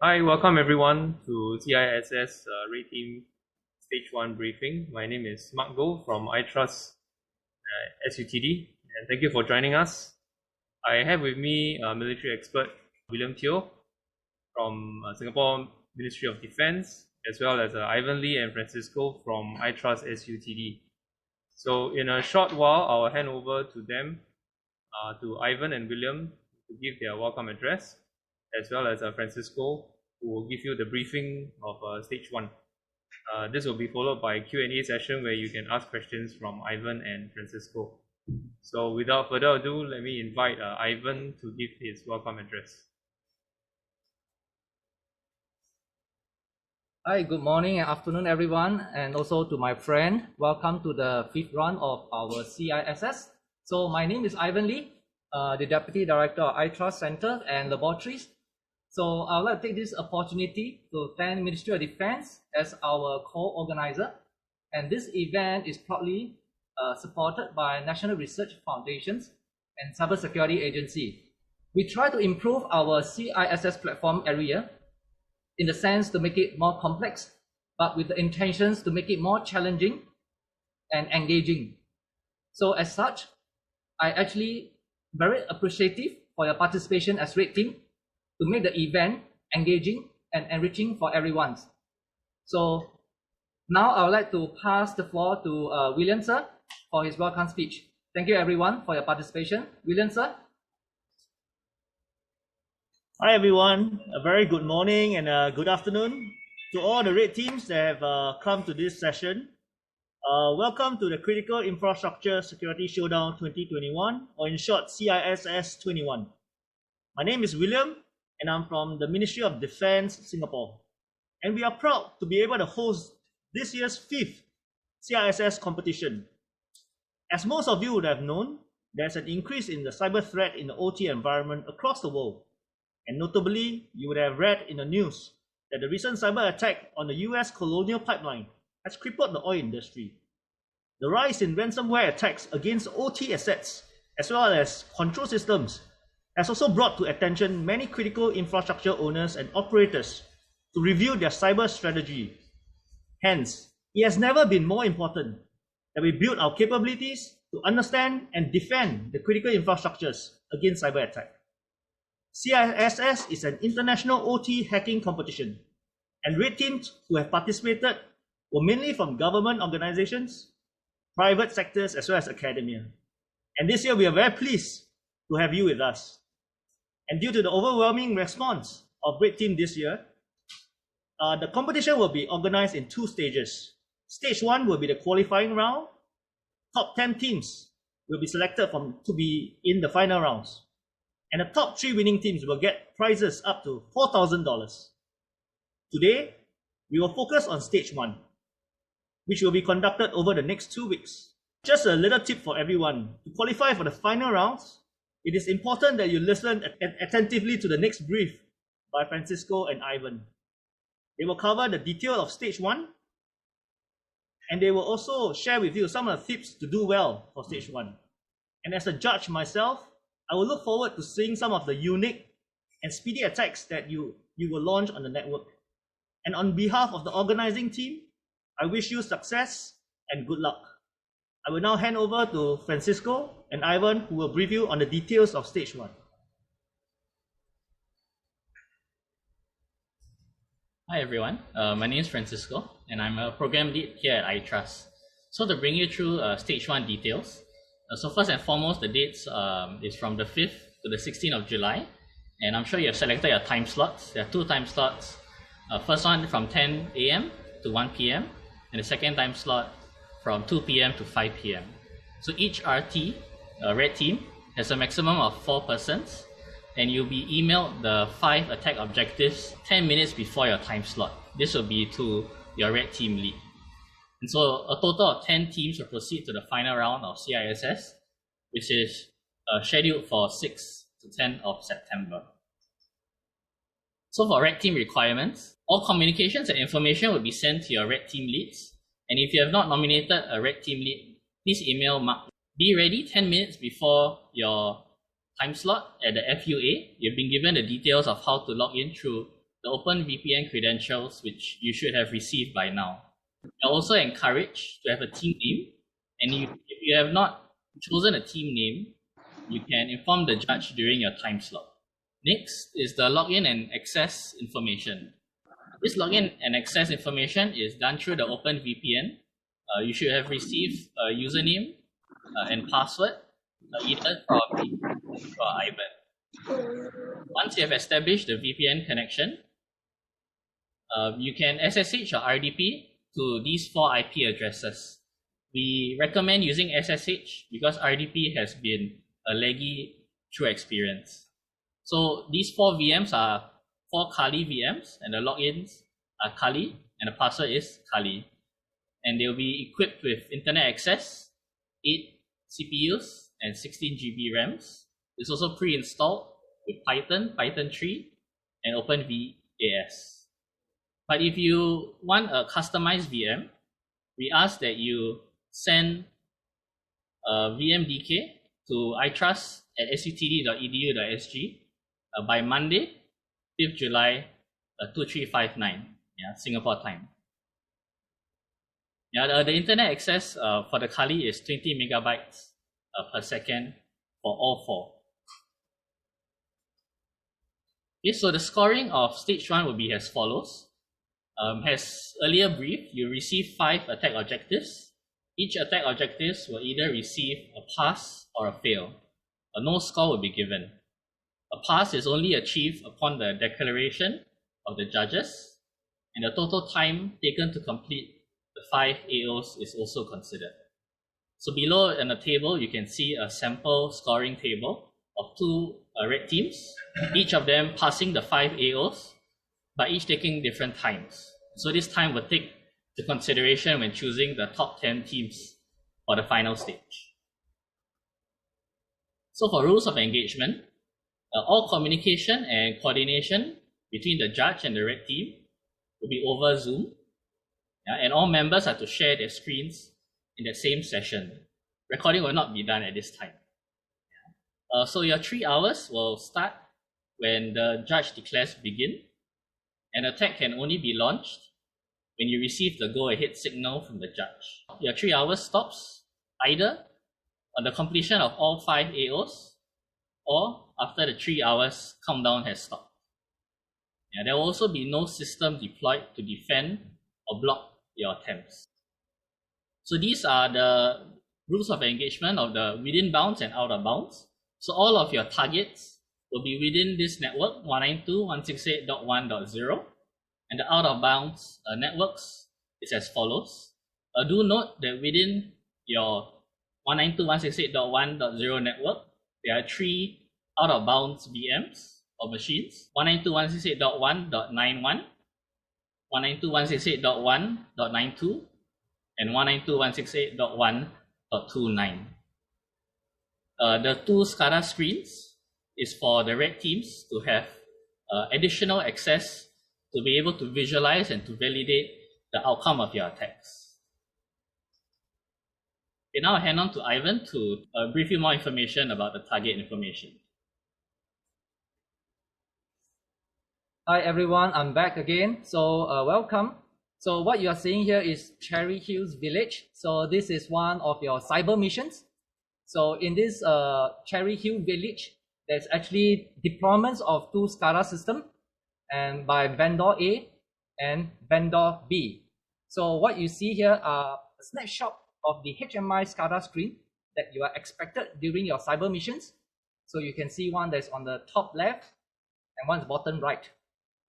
Hi, welcome everyone to CISS Red Team Stage 1 briefing. My name is Mark Goh from iTrust SUTD, and thank you for joining us. I have with me military expert William Teo from Singapore Ministry of Defence, as well as Ivan Lee and Francisco from iTrust SUTD. So in a short while, I'll hand over to them, to Ivan and William, to give their welcome address, as well as Francisco, who will give you the briefing of Stage 1. This will be followed by a Q&A session where you can ask questions from Ivan and Francisco. So without further ado, let me invite Ivan to give his welcome address. Hi, good morning and afternoon everyone, and also to my friend, welcome to the 5th round of our CISS. So my name is Ivan Lee, the Deputy Director of iTrust Center and Laboratories. So I would like to take this opportunity to thank Ministry of Defence as our co-organizer, and this event is proudly supported by National Research Foundations and Cybersecurity Agency. We try to improve our CISS platform every year in the sense to make it more complex, but with the intentions to make it more challenging and engaging. So as such, I actually very appreciative for your participation as Red Team to make the event engaging and enriching for everyone. So now I would like to pass the floor to William sir for his welcome speech. Thank you everyone for your participation. William sir. Hi everyone, a very good morning and good afternoon to all the Red Teams that have come to this session. Welcome to the Critical Infrastructure Security Showdown 2021, or in short CISS21. My name is William and I'm from the Ministry of Defence, Singapore. And we are proud to be able to host this year's 5th CISS competition. As most of you would have known, there's an increase in the cyber threat in the OT environment across the world. And notably, you would have read in the news that the recent cyber attack on the US Colonial Pipeline has crippled the oil industry. The rise in ransomware attacks against OT assets as well as control systems has also brought to attention many critical infrastructure owners and operators to review their cyber strategy. Hence, it has never been more important that we build our capabilities to understand and defend the critical infrastructures against cyber attack. CISS is an international OT hacking competition, and Red Teams who have participated were mainly from government organizations, private sectors, as well as academia. And this year we are very pleased to have you with us. And due to the overwhelming response of Red Team this year, the competition will be organized in 2 stages. Stage 1 will be the qualifying round. Top 10 teams will be selected to be in the final rounds. And the top 3 winning teams will get prizes up to $4,000. Today, we will focus on Stage 1, which will be conducted over the next 2 weeks. Just a little tip for everyone. To qualify for the final rounds, it is important that you listen attentively to the next brief by Francisco and Ivan. They will cover the detail of Stage 1, and they will also share with you some of the tips to do well for Stage 1. And as a judge myself, I will look forward to seeing some of the unique and speedy attacks that you will launch on the network. And on behalf of the organizing team, I wish you success and good luck. I will now hand over to Francisco and Ivan, who will brief you on the details of Stage 1. Hi everyone, my name is Francisco and I'm a program lead here at iTrust. So to bring you through Stage 1 details, so first and foremost, the dates is from the 5th to the 16th of July, and I'm sure you have selected your time slots. There are 2 time slots. First one from 10 a.m. to 1 p.m. and the second time slot from 2 p.m. to 5 p.m. So each RT, Red Team, has a maximum of 4 persons, and you'll be emailed the 5 attack objectives 10 minutes before your time slot. This will be to your Red Team lead. And so a total of 10 teams will proceed to the final round of CISS, which is scheduled for 6 to 10 of September. So for Red Team requirements, all communications and information will be sent to your Red Team leads. And if you have not nominated a Red Team lead, please email Mark. Be ready 10 minutes before your time slot at the FUA. You've been given the details of how to log in through the OpenVPN credentials, which you should have received by now. You're also encouraged to have a team name, and if you have not chosen a team name, you can inform the judge during your time slot. Next is the login and access information. This login and access information is done through the OpenVPN. You should have received a username and password, either from me or Ivan. Once you have established the VPN connection, you can SSH or RDP to these 4 IP addresses. We recommend using SSH because RDP has been a laggy through experience. So these 4 VMs are 4 Kali VMs, and the logins are Kali, and the password is Kali. And they'll be equipped with internet access, 8 CPUs, and 16 GB RAMs. It's also pre-installed with Python, Python 3, and OpenVAS. But if you want a customized VM, we ask that you send a VMDK to itrust@sutd.edu.sg by Monday, 5th July 2359, Singapore time. The internet access for the Kali is 20 megabytes per second for all 4. Okay, so the scoring of stage 1 will be as follows. As earlier briefed, you receive 5 attack objectives. Each attack objectives will either receive a pass or a fail. No score will be given. A pass is only achieved upon the declaration of the judges, and the total time taken to complete the 5 AOs is also considered. So below in the table, you can see a sample scoring table of 2 red teams, each of them passing the 5 AOs, but each taking different times. So this time will take into consideration when choosing the top 10 teams for the final stage. So for rules of engagement, all communication and coordination between the judge and the red team will be over Zoom, and all members are to share their screens in the same session. Recording will not be done at this time. So your 3 hours will start when the judge declares begin. An attack can only be launched when you receive the go-ahead signal from the judge. Your 3 hours stops either on the completion of all 5 AOs or after the 3 hours countdown has stopped. There will also be no system deployed to defend or block your attempts. So these are the rules of engagement of the within bounds and out of bounds. So all of your targets will be within this network 192.168.1.0, and the out of bounds networks is as follows. Do note that within your 192.168.1.0 network, there are 3 out of bounds VMs or machines: 192.168.1.91, 192.168.1.92, and 192.168.1.29. The 2 SCADA screens is for the red teams to have additional access to be able to visualize and to validate the outcome of your attacks. Okay, now I'll hand on to Ivan to brief you more information about the target information. Hi everyone, I'm back again. So welcome. So what you are seeing here is Cherry Hills Village. So this is one of your cyber missions. So in this Cherry Hill Village, there's actually deployments of 2 SCADA systems, and by vendor A and vendor B. So what you see here are a snapshot of the HMI SCADA screen that you are expected during your cyber missions. So you can see one that's on the top left and one's bottom right.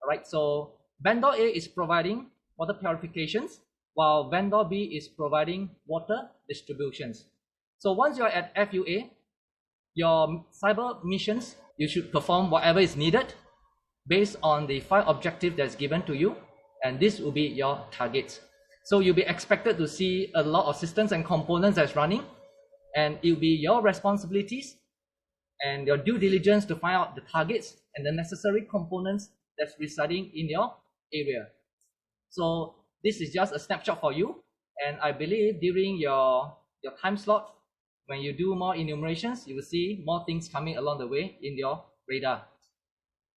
All right, so vendor A is providing water purifications, while vendor B is providing water distributions. So once you're at FUA, your cyber missions, you should perform whatever is needed based on the 5 objectives that's given to you, and this will be your targets. So you'll be expected to see a lot of systems and components that's running, and it will be your responsibilities and your due diligence to find out the targets and the necessary components that's residing in your area. So this is just a snapshot for you, and I believe during your time slot, when you do more enumerations, you will see more things coming along the way in your radar.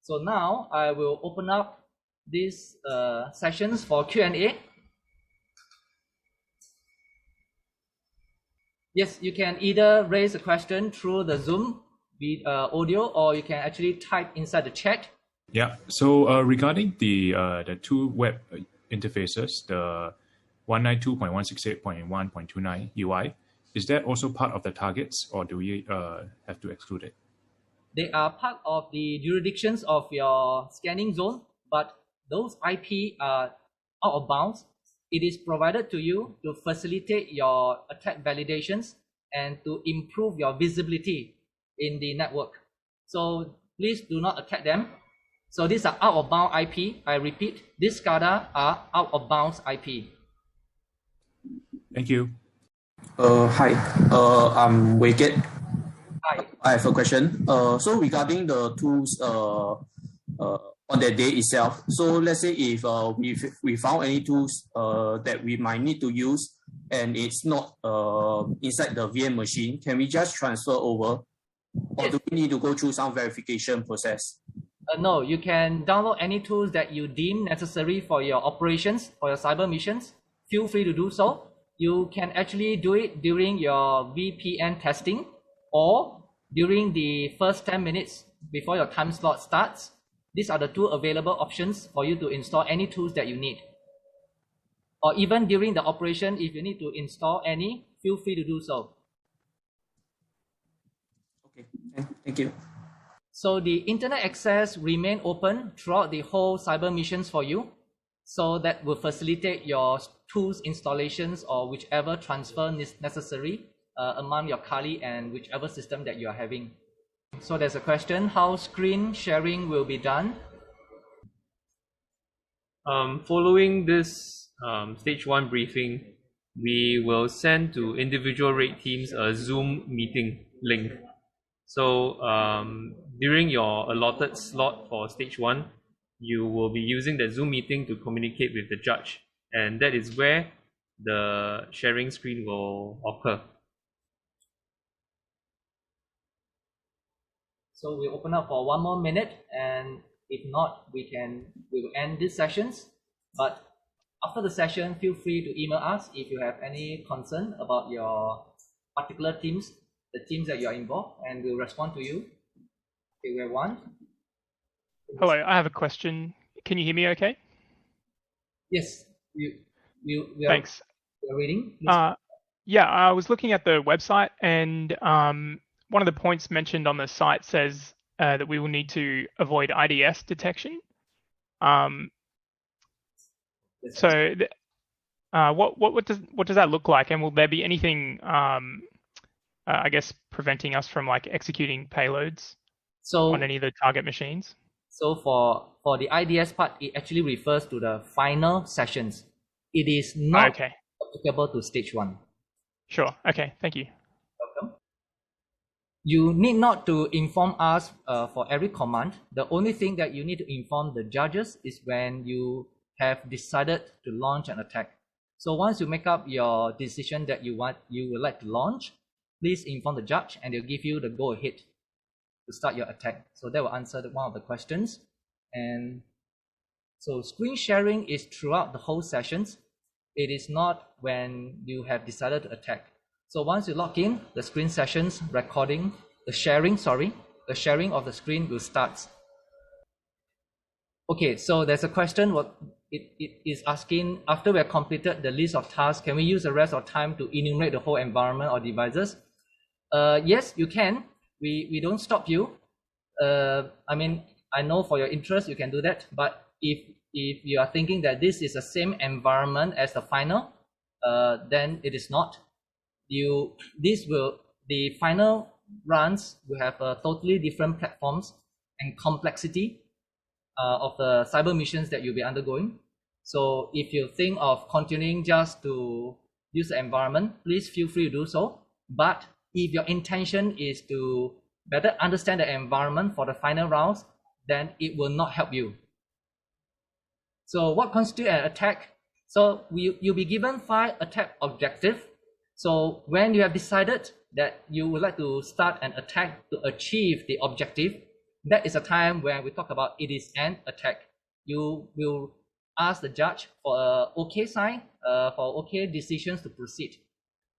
So now I will open up these sessions for Q&A. Yes, you can either raise a question through the Zoom audio, or you can actually type inside the chat. Yeah. So regarding the two web interfaces, the 192.168.1.29 UI, is that also part of the targets, or do we have to exclude it? They are part of the jurisdictions of your scanning zone, but those IP are out of bounds. It is provided to you to facilitate your attack validations and to improve your visibility in the network. So please do not attack them. So these are out of bound IP. I repeat, these SCADA are out of bounds IP. Thank you. Hi, I'm Wicked. Hi. I have a question. So regarding the tools on that day itself, so let's say if we found any tools that we might need to use and it's not inside the VM machine, can we just transfer over, or do we need to go through some verification process? No, you can download any tools that you deem necessary for your operations, for your cyber missions. Feel free to do so. You can actually do it during your VPN testing or during the first 10 minutes before your time slot starts. These are the two available options for you to install any tools that you need. Or even during the operation, if you need to install any, feel free to do so. Okay, thank you. So the internet access remain open throughout the whole cyber missions for you. So that will facilitate your tools installations or whichever transfer necessary among your Kali and whichever system that you are having. So there's a question, how screen sharing will be done? Following this stage 1 briefing, we will send to individual raid teams a Zoom meeting link. So during your allotted slot for stage 1, you will be using the Zoom meeting to communicate with the judge, and that is where the sharing screen will occur. So we'll open up for 1 more minute, and if not, we will end these sessions. But after the session, feel free to email us if you have any concern about your particular teams, the teams that you are involved, and we'll respond to you. Okay, we have one. Hello, I have a question. Can you hear me okay? Yes, we Thanks. are reading. Yeah, I was looking at the website, and one of the points mentioned on the site says that we will need to avoid IDS detection. So what does that look like, and will there be anything I guess preventing us from like executing payloads on any of the target machines? So for the IDS part, it actually refers to the final sessions. It is not applicable to stage 1. Sure. Okay. Thank you. Welcome. You need not to inform us for every command. The only thing that you need to inform the judges is when you have decided to launch an attack. So once you make up your decision that you would like to launch, please inform the judge, and they'll give you the go ahead to start your attack. So that will answer one of the questions. And so screen sharing is throughout the whole sessions. It is not when you have decided to attack. So once you log in, the screen sessions recording, the sharing of the screen will start. Okay, so there's a question, what it is asking, after we have completed the list of tasks, can we use the rest of time to enumerate the whole environment or devices? Yes, you can. We don't stop you. I mean, I know for your interest you can do that, but if you are thinking that this is the same environment as the final, then it is not. The final runs will have totally different platforms and complexity of the cyber missions that you'll be undergoing. So if you think of continuing just to use the environment, please feel free to do so. But if your intention is to better understand the environment for the final rounds, then it will not help you. So what constitutes an attack? So you'll be given 5 attack objectives. So when you have decided that you would like to start an attack to achieve the objective, that is a time when we talk about it is an attack. you will ask the judge for a OK sign, for OK decisions to proceed.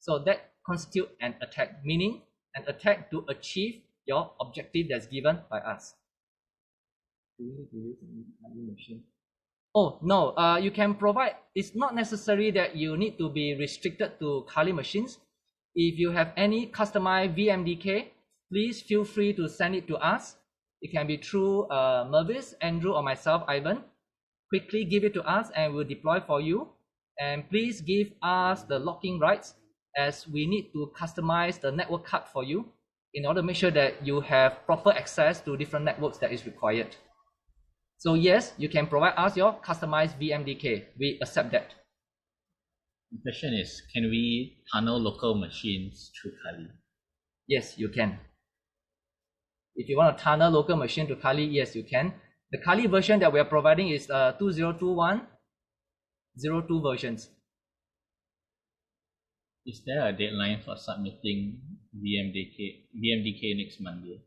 So that constitutes an attack, meaning an attack to achieve your objective that's given by us. Do we need to use any machine? Oh, no, you can provide, it's not necessary that you need to be restricted to Kali machines. If you have any customized VMDK, please feel free to send it to us. It can be through Mervis, Andrew, or myself, Ivan. Quickly give it to us and we'll deploy for you. And please give us the locking rights, as we need to customize the network card for you in order to make sure that you have proper access to different networks that is required. So yes, you can provide us your customized VMDK. We accept that. The question is, can we tunnel local machines through Kali? Yes, you can. If you want to tunnel local machine to Kali, yes, you can. The Kali version that we are providing is 2021-02 versions. Is there a deadline for submitting VMDK next Monday?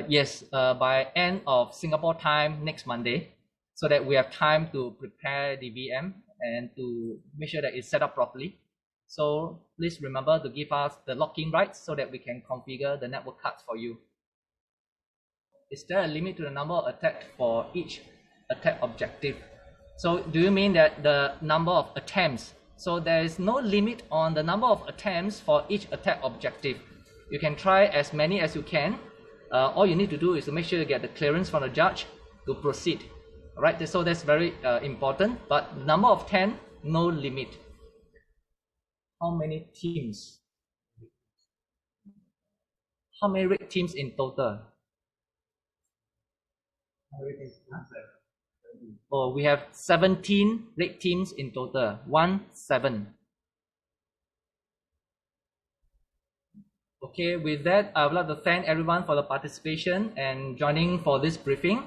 Yes, by end of Singapore time next Monday, so that we have time to prepare the VM and to make sure that it's set up properly. So please remember to give us the locking rights so that we can configure the network cards for you. Is there a limit to the number of attacks for each attack objective? So do you mean that the number of attempts? So there is no limit on the number of attempts for each attack objective. You can try as many as you can. All you need to do is to make sure you get the clearance from the judge to proceed. All right, so that's very important. But number of 10, no limit. How many teams? How many red teams in total? Oh, we have 17 red teams in total. 17. Okay, with that, I would like to thank everyone for the participation and joining for this briefing.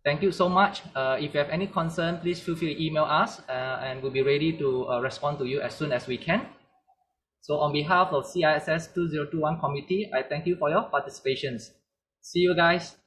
Thank you so much. If you have any concern, please feel free to email us and we'll be ready to respond to you as soon as we can. So on behalf of CISS 2021 committee, I thank you for your participations. See you guys.